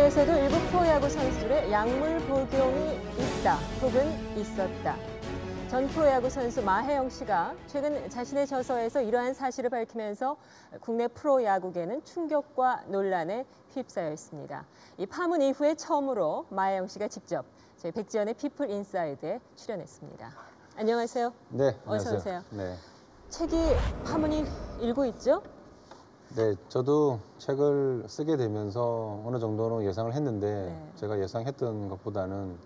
국내에서도 일부 프로야구 선수들의 약물 복용이 있다 혹은 있었다. 전 프로야구 선수 마혜영 씨가 최근 자신의 저서에서 이러한 사실을 밝히면서 국내 프로야구계는 충격과 논란에 휩싸여 있습니다. 이 파문 이후에 처음으로 마혜영 씨가 직접 저희 백지연의 피플 인사이드에 출연했습니다. 안녕하세요. 네, 어서 안녕하세요. 오세요. 네. 책이 파문이 일고 있죠? 네, 저도 책을 쓰게 되면서 어느 정도는 예상을 했는데 네. 제가 예상했던 것보다는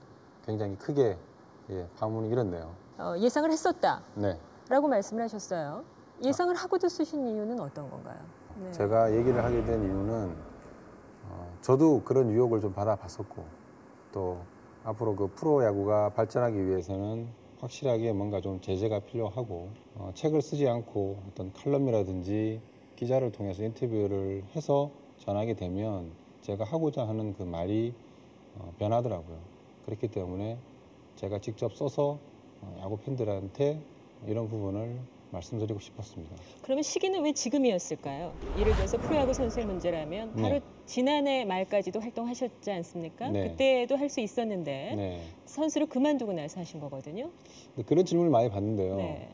굉장히 크게 파문이 일었네요. 예상을 했었다. 네. 라고 말씀을 하셨어요. 예상을 하고도 쓰신 이유는 어떤 건가요? 네. 제가 얘기를 하게 된 이유는 저도 그런 유혹을 좀 받아봤었고 또 앞으로 그 프로야구가 발전하기 위해서는 확실하게 뭔가 좀 제재가 필요하고 책을 쓰지 않고 어떤 칼럼이라든지 기자를 통해서 인터뷰를 해서 전하게 되면 제가 하고자 하는 그 말이 변하더라고요. 그렇기 때문에 제가 직접 써서 야구 팬들한테 이런 부분을 말씀드리고 싶었습니다. 그러면 시기는 왜 지금이었을까요? 예를 들어서 프로야구 선수의 문제라면 바로 네. 지난해 말까지도 활동하셨지 않습니까? 네. 그때도 할 수 있었는데 네. 선수를 그만두고 나서 하신 거거든요. 그런 질문을 많이 받는데요. 네.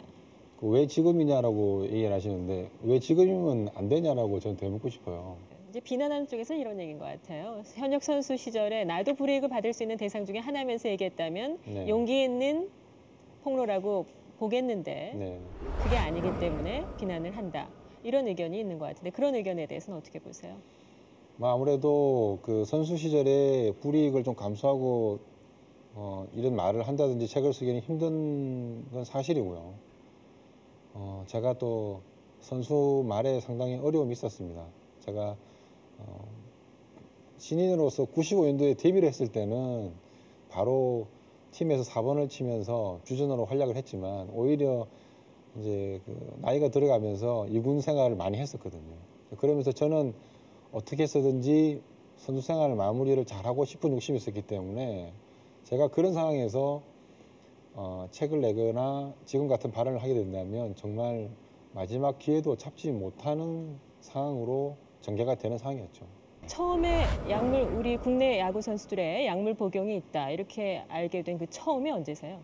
왜 지금이냐라고 얘기를 하시는데 왜 지금이면 안 되냐라고 저는 되묻고 싶어요. 이제 비난하는 쪽에서는 이런 얘기인 것 같아요. 현역 선수 시절에 나도 불이익을 받을 수 있는 대상 중에 하나면서 얘기했다면 네. 용기 있는 폭로라고 보겠는데 네. 그게 아니기 때문에 비난을 한다. 이런 의견이 있는 것 같은데 그런 의견에 대해서는 어떻게 보세요? 아무래도 그 선수 시절에 불이익을 좀 감수하고 이런 말을 한다든지 책을 쓰기는 힘든 건 사실이고요. 제가 또 선수 말에 상당히 어려움이 있었습니다. 제가 신인으로서 95년도에 데뷔를 했을 때는 바로 팀에서 4번을 치면서 주전으로 활약을 했지만 오히려 이제 그 나이가 들어가면서 2군 생활을 많이 했었거든요. 그러면서 저는 어떻게 해서든지 선수 생활 마무리를 잘하고 싶은 욕심이 있었기 때문에 제가 그런 상황에서 책을 내거나 지금 같은 발언을 하게 된다면 정말 마지막 기회도 잡지 못하는 상황으로 전개가 되는 상황이었죠. 처음에 우리 국내 야구 선수들의 약물 복용이 있다 이렇게 알게 된 그 처음이 언제세요?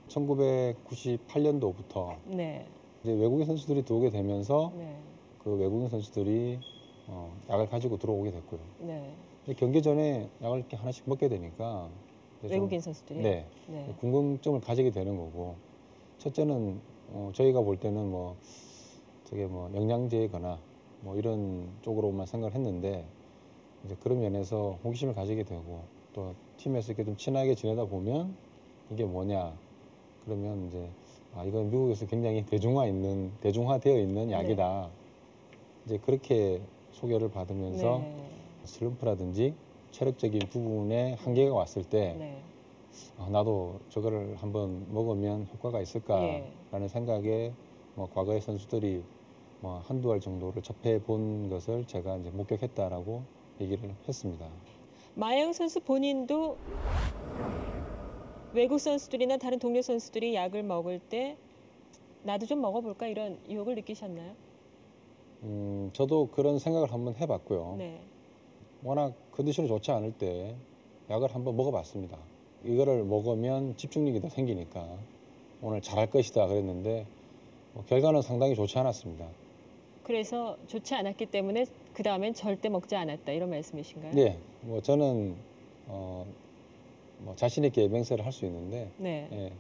1998년도부터 네. 이제 외국인 선수들이 들어오게 되면서 네. 그 외국인 선수들이 약을 가지고 들어오게 됐고요. 네. 경기 전에 약을 이렇게 하나씩 먹게 되니까 외국인 선수들이? 네, 네. 궁금증을 가지게 되는 거고 첫째는 저희가 볼 때는 되게 영양제거나 이런 쪽으로만 생각을 했는데 이제 그런 면에서 호기심을 가지게 되고 또 팀에서 이렇게 좀 친하게 지내다 보면 이게 뭐냐 그러면 이제 이건 미국에서 굉장히 대중화되어 있는 약이다. 이제 그렇게 소개를 받으면서 네. 슬럼프라든지 체력적인 부분에 한계가 왔을 때 네. 나도 저거를 한번 먹으면 효과가 있을까라는 생각에 과거의 선수들이 한두 알 정도를 접해 본 것을 제가 이제 목격했다라고 얘기를 했습니다. 마영 선수 본인도 외국 선수들이나 다른 동료 선수들이 약을 먹을 때 나도 좀 먹어볼까 이런 유혹을 느끼셨나요? 저도 그런 생각을 한번 해봤고요. 네. 워낙 컨디션이 좋지 않을 때 약을 한번 먹어봤습니다. 이거를 먹으면 집중력이 더 생기니까 오늘 잘할 것이다 그랬는데 결과는 상당히 좋지 않았습니다. 그래서 좋지 않았기 때문에 그 다음엔 절대 먹지 않았다 이런 말씀이신가요? 네, 저는 자신 있게 맹세를 할 수 있는데 네. 예,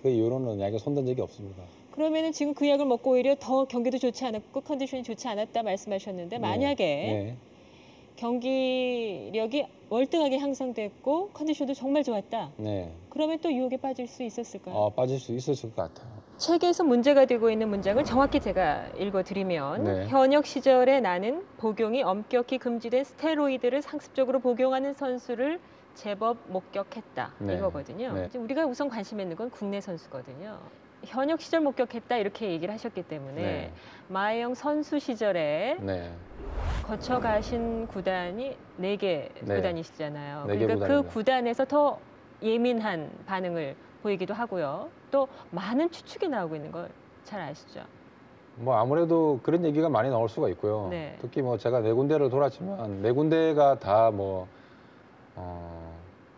그 이후로는 약에 손댄 적이 없습니다. 그러면은 지금 그 약을 먹고 오히려 더 경기도 좋지 않았고 컨디션이 좋지 않았다 말씀하셨는데 만약에 네. 경기력이 월등하게 향상됐고 컨디션도 정말 좋았다. 네. 그러면 또 유혹에 빠질 수 있었을까요? 빠질 수 있었을 것 같아요. 책에서 문제가 되고 있는 문장을 정확히 제가 읽어드리면 네. 현역 시절에 나는 복용이 엄격히 금지된 스테로이드를 상습적으로 복용하는 선수를 제법 목격했다 네. 이거거든요. 네. 이제 우리가 우선 관심 있는 건 국내 선수거든요. 현역 시절 목격했다 이렇게 얘기를 하셨기 때문에 네. 마혜영 선수 시절에 네. 거쳐가신 구단이 4개 네. 구단이시잖아요. 네 개 그러니까 그 구단입니다. 구단에서 더 예민한 반응을 보이기도 하고요. 또 많은 추측이 나오고 있는 걸 잘 아시죠? 아무래도 그런 얘기가 많이 나올 수가 있고요. 네. 특히 제가 4군데를 돌았지만 4군데가 다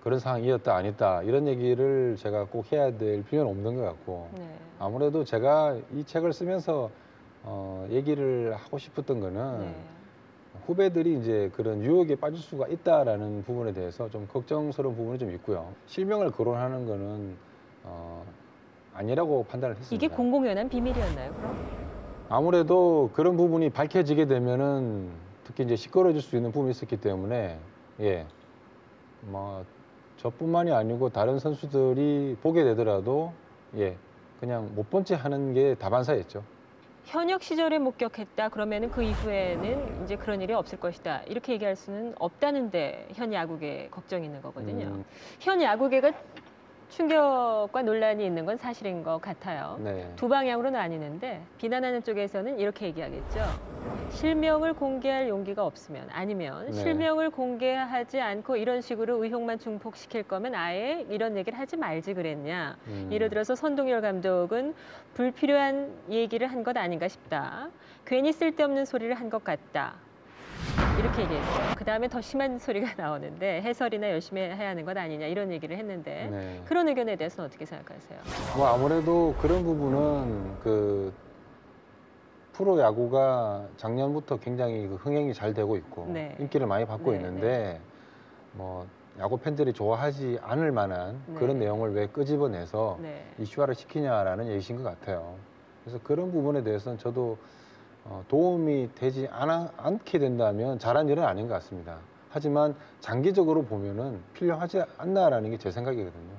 그런 상황이었다 아니다 이런 얘기를 제가 꼭 해야 될 필요는 없는 것 같고 네. 아무래도 제가 이 책을 쓰면서 얘기를 하고 싶었던 거는 네. 후배들이 이제 그런 유혹에 빠질 수가 있다라는 부분에 대해서 좀 걱정스러운 부분이 좀 있고요. 실명을 거론하는 거는 아니라고 판단을 했습니다. 이게 공공연한 비밀이었나요, 그럼? 아무래도 그런 부분이 밝혀지게 되면은 특히 이제 시끄러워질 수 있는 부분이 있었기 때문에 예, 뭐 저뿐만이 아니고 다른 선수들이 보게 되더라도 예, 그냥 못 본 채 하는 게 다반사였죠. 현역 시절에 목격했다. 그러면은 그 이후에는 이제 그런 일이 없을 것이다. 이렇게 얘기할 수는 없다는데 현 야구계 걱정이 있는 거거든요. 현 야구계가 충격과 논란이 있는 건 사실인 것 같아요. 네. 두 방향으로 나뉘는데 비난하는 쪽에서는 이렇게 얘기하겠죠. 실명을 공개할 용기가 없으면 아니면 네. 실명을 공개하지 않고 이런 식으로 의혹만 증폭시킬 거면 아예 이런 얘기를 하지 말지 그랬냐. 예를 들어서 선동열 감독은 불필요한 얘기를 한 것 아닌가 싶다. 괜히 쓸데없는 소리를 한 것 같다. 이렇게 얘기했어요. 그다음에 더 심한 소리가 나오는데 해설이나 열심히 해야 하는 것 아니냐 이런 얘기를 했는데 네. 그런 의견에 대해서는 어떻게 생각하세요? 뭐 아무래도 그런 부분은 그 프로 야구가 작년부터 굉장히 그 흥행이 잘 되고 있고 네. 인기를 많이 받고 네, 있는데 뭐 야구 팬들이 좋아하지 않을 만한 네. 그런 내용을 왜 끄집어내서 네. 이슈화를 시키냐라는 얘기신 것 같아요. 그래서 그런 부분에 대해서는 저도 도움이 되지 않게 된다면 잘한 일은 아닌 것 같습니다. 하지만 장기적으로 보면은 필요하지 않나라는 게 제 생각이거든요.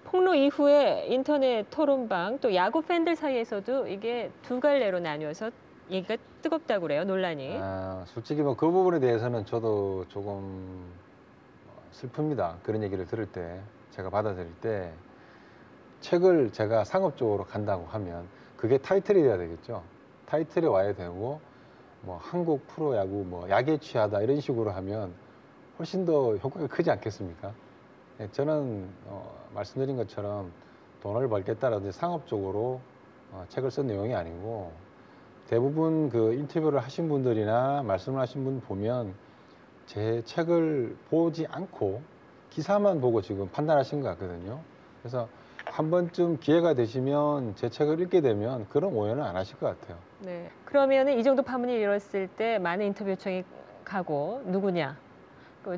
폭로 이후에 인터넷 토론방 또 야구 팬들 사이에서도 이게 두 갈래로 나뉘어서 얘기가 뜨겁다고 그래요, 논란이. 솔직히 뭐 그 부분에 대해서는 저도 조금 슬픕니다. 그런 얘기를 들을 때, 제가 받아들일 때 책을 제가 상업적으로 간다고 하면 그게 타이틀이 돼야 되겠죠. 타이틀이 와야 되고 뭐 한국 프로야구 뭐 약에 취하다 이런 식으로 하면 훨씬 더 효과가 크지 않겠습니까? 예, 저는 말씀드린 것처럼 돈을 벌겠다라든지 상업적으로 책을 쓴 내용이 아니고 대부분 그 인터뷰를 하신 분들이나 말씀을 하신 분 보면 제 책을 보지 않고 기사만 보고 지금 판단하신 것 같거든요. 그래서 한 번쯤 기회가 되시면 제 책을 읽게 되면 그런 오해는 안 하실 것 같아요. 네. 그러면은 이 정도 파문이 일었을 때 많은 인터뷰 요청이 가고 누구냐?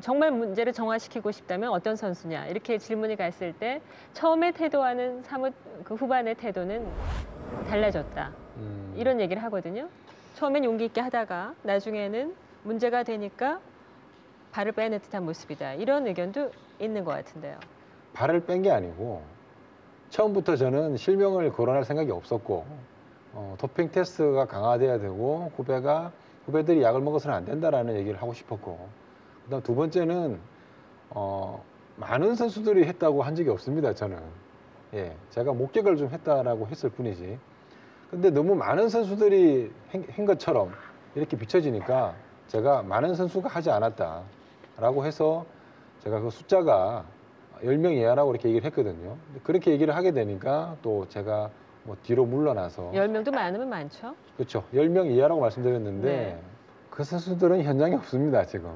정말 문제를 정화시키고 싶다면 어떤 선수냐? 이렇게 질문이 갔을 때 처음의 태도와는 사뭇 그 후반의 태도는 달라졌다. 이런 얘기를 하거든요. 처음엔 용기 있게 하다가 나중에는 문제가 되니까 발을 빼는 듯한 모습이다. 이런 의견도 있는 것 같은데요. 발을 뺀 게 아니고 처음부터 저는 실명을 거론할 생각이 없었고 도핑 테스트가 강화돼야 되고 후배들이 약을 먹어서는 안 된다라는 얘기를 하고 싶었고 그다음 두 번째는 많은 선수들이 했다고 한 적이 없습니다. 저는 예, 제가 목격을 좀 했다라고 했을 뿐이지. 근데 너무 많은 선수들이 한 것처럼 이렇게 비춰지니까 제가 많은 선수가 하지 않았다라고 해서 제가 그 숫자가 10명 이하라고 이렇게 얘기를 했거든요. 그렇게 얘기를 하게 되니까 또 제가 뭐 뒤로 물러나서 10명도 많으면 많죠? 그렇죠. 10명 이하라고 말씀드렸는데 네. 그 선수들은 현장에 없습니다. 지금.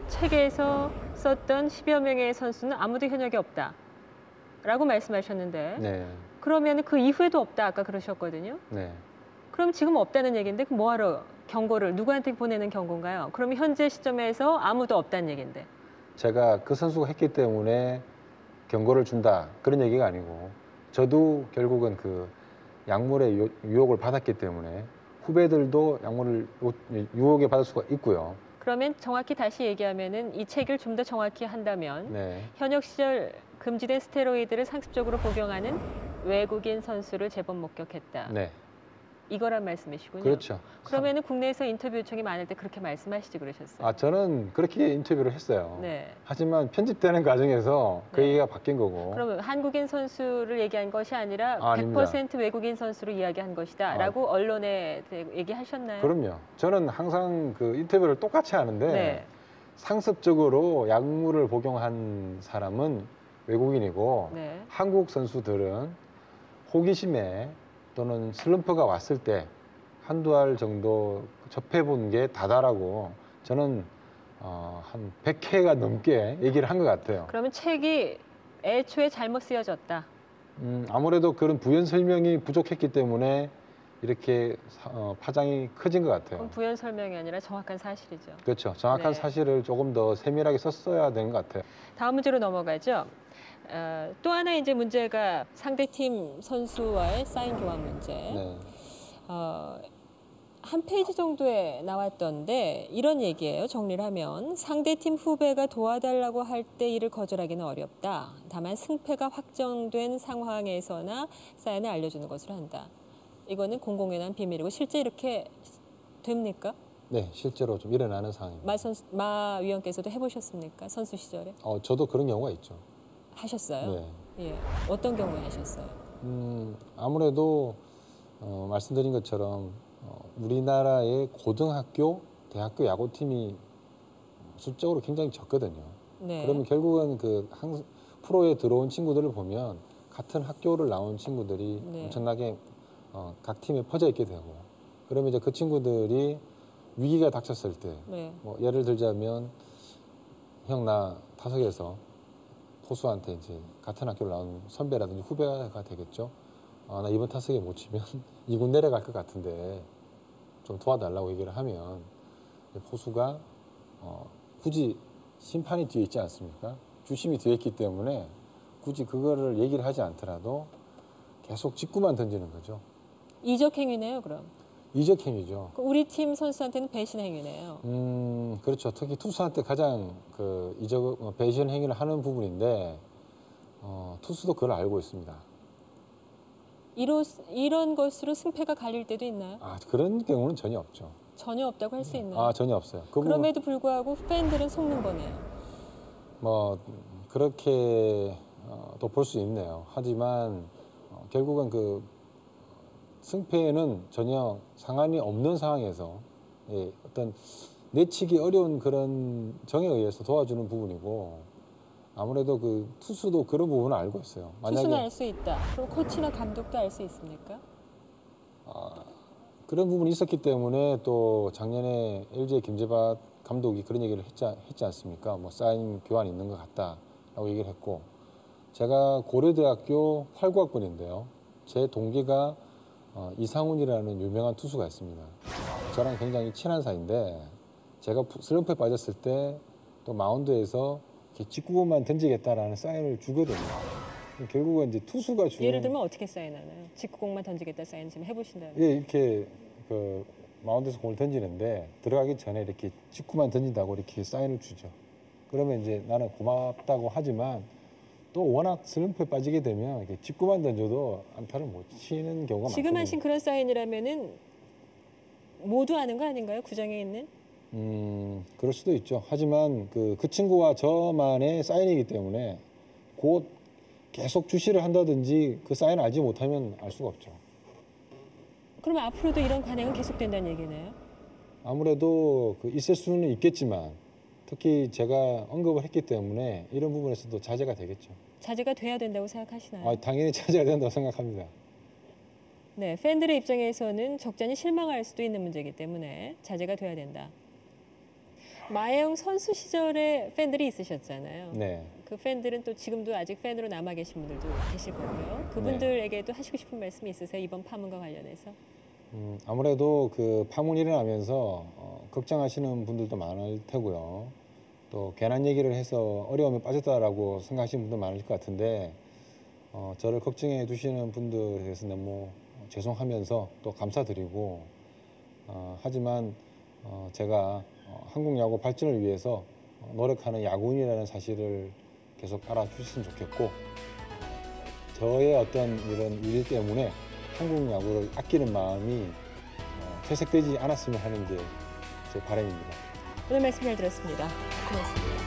책에서 썼던 10여 명의 선수는 아무도 현역이 없다. 라고 말씀하셨는데 네. 그러면 그 이후에도 없다 아까 그러셨거든요. 네. 그럼 지금 없다는 얘기인데 그럼 뭐하러 경고를 누구한테 보내는 경고인가요? 그럼 현재 시점에서 아무도 없다는 얘기인데. 제가 그 선수가 했기 때문에 경고를 준다 그런 얘기가 아니고 저도 결국은 그 약물의 유혹을 받았기 때문에 후배들도 약물을 유혹에 받을 수가 있고요. 그러면 정확히 다시 얘기하면은 이 책을 좀 더 정확히 한다면 네. 현역 시절 금지된 스테로이드를 상습적으로 복용하는 외국인 선수를 제법 목격했다. 네. 이거란 말씀이시군요. 그렇죠. 그러면은 국내에서 인터뷰 요청이 많을 때 그렇게 말씀하시지 그러셨어요. 저는 그렇게 인터뷰를 했어요. 네. 하지만 편집되는 과정에서 그 네. 얘기가 바뀐 거고. 그러면 한국인 선수를 얘기한 것이 아니라 아닙니다. 100% 외국인 선수를 이야기한 것이다라고 언론에 얘기하셨나요? 그럼요. 저는 항상 그 인터뷰를 똑같이 하는데 네. 상습적으로 약물을 복용한 사람은 외국인이고 네. 한국 선수들은 호기심에 또는 슬럼프가 왔을 때 한두 알 정도 접해본 게 다다라고 저는 한 100회가 넘게 얘기를 한 것 같아요. 그러면 책이 애초에 잘못 쓰여졌다. 아무래도 그런 부연 설명이 부족했기 때문에 이렇게 파장이 커진 것 같아요. 그럼 부연 설명이 아니라 정확한 사실이죠. 그렇죠. 정확한 네. 사실을 조금 더 세밀하게 썼어야 되는 것 같아요. 다음 문제로 넘어가죠. 또 하나 이제 문제가 상대팀 선수와의 사인 교환 문제. 네. 한 페이지 정도에 나왔던데 이런 얘기예요. 정리를 하면 상대팀 후배가 도와달라고 할 때 이를 거절하기는 어렵다. 다만 승패가 확정된 상황에서나 사인을 알려주는 것으로 한다. 이거는 공공연한 비밀이고 실제 이렇게 됩니까? 네, 실제로 좀 일어나는 상황입니다. 마 위원께서도 해보셨습니까? 선수 시절에? 저도 그런 경우가 있죠. 하셨어요? 네. 예. 어떤 경우에 하셨어요? 아무래도 말씀드린 것처럼 우리나라의 고등학교, 대학교 야구팀이 숫적으로 굉장히 적거든요. 네. 그러면 결국은 프로에 들어온 친구들을 보면 같은 학교를 나온 친구들이 네. 엄청나게 각 팀에 퍼져 있게 되고, 그러면 이제 그 친구들이 위기가 닥쳤을 때, 네. 뭐 예를 들자면 형 나 타석에서 포수한테 이제 같은 학교를 나온 선배라든지 후배가 되겠죠. 나 이번 타석에 못 치면 2군 내려갈 것 같은데 좀 도와달라고 얘기를 하면 포수가 굳이 심판이 뒤에 있지 않습니까? 주심이 뒤에 있기 때문에 굳이 그거를 얘기를 하지 않더라도 계속 직구만 던지는 거죠. 이적 행위네요, 그럼. 이적 행위죠. 우리 팀 선수한테는 배신 행위네요. 그렇죠. 특히 투수한테 가장 배신 행위를 하는 부분인데 투수도 그걸 알고 있습니다. 이런 것으로 승패가 갈릴 때도 있나요? 그런 경우는 전혀 없죠. 전혀 없다고 할 수 있나요? 전혀 없어요. 그럼에도 불구하고 팬들은 속는 거네요. 뭐 그렇게 또 볼 수 있네요. 하지만 결국은 승패에는 전혀 상관이 없는 상황에서 어떤 내치기 어려운 그런 정에 의해서 도와주는 부분이고, 아무래도 투수도 그런 부분을 알고 있어요. 투수는 알 수 있다. 그럼 코치나 감독도 알 수 있습니까? 그런 부분이 있었기 때문에 또 작년에 LG의 김재밭 감독이 그런 얘기를 했지 않습니까? 뭐 사인 교환이 있는 것 같다라고 얘기를 했고, 제가 고려대학교 8구학번인데요. 제 동기가 이상훈이라는 유명한 투수가 있습니다. 저랑 굉장히 친한 사이인데, 제가 슬럼프에 빠졌을 때 또 마운드에서 직구공만 던지겠다라는 사인을 주거든요. 결국은 이제 투수가 주는. 예를 들면 어떻게 사인하나요? 직구공만 던지겠다 사인 지금 해보신다면? 예, 이렇게 마운드에서 공을 던지는데 들어가기 전에 이렇게 직구만 던진다고 이렇게 사인을 주죠. 그러면 이제 나는 고맙다고 하지만 또 워낙 슬럼프에 빠지게 되면 이렇게 직구만 던져도 안타를 못 치는 경우가 많거든요. 지금 하신 그런 사인이라면은 모두 아는 거 아닌가요? 구장에 있는? 그럴 수도 있죠. 하지만 그 친구와 저만의 사인이기 때문에 곧 계속 주시를 한다든지 그 사인을 알지 못하면 알 수가 없죠. 그럼 앞으로도 이런 관행은 계속된다는 얘기네요? 아무래도 있을 수는 있겠지만 특히 제가 언급을 했기 때문에 이런 부분에서도 자제가 되겠죠. 자제가 돼야 된다고 생각하시나요? 당연히 자제가 된다고 생각합니다. 네, 팬들의 입장에서는 적잖이 실망할 수도 있는 문제이기 때문에 자제가 돼야 된다. 마혜영 선수 시절에 팬들이 있으셨잖아요. 네. 그 팬들은 또 지금도 아직 팬으로 남아 계신 분들도 계실 거고요. 그분들에게도 하시고 싶은 말씀이 있으세요? 이번 파문과 관련해서? 아무래도 파문이 일어나면서 걱정하시는 분들도 많을 테고요. 또 괜한 얘기를 해서 어려움에 빠졌다라고 생각하시는 분도 많을 것 같은데 저를 걱정해 주시는 분들에 대해서 너무 죄송하면서 또 감사드리고, 하지만 제가 한국 야구 발전을 위해서 노력하는 야구인이라는 사실을 계속 알아주셨으면 좋겠고, 저의 어떤 이런 일 때문에 한국 야구를 아끼는 마음이 퇴색되지 않았으면 하는 게 제 바람입니다. 오늘 말씀 잘 들었습니다. 고맙습니다.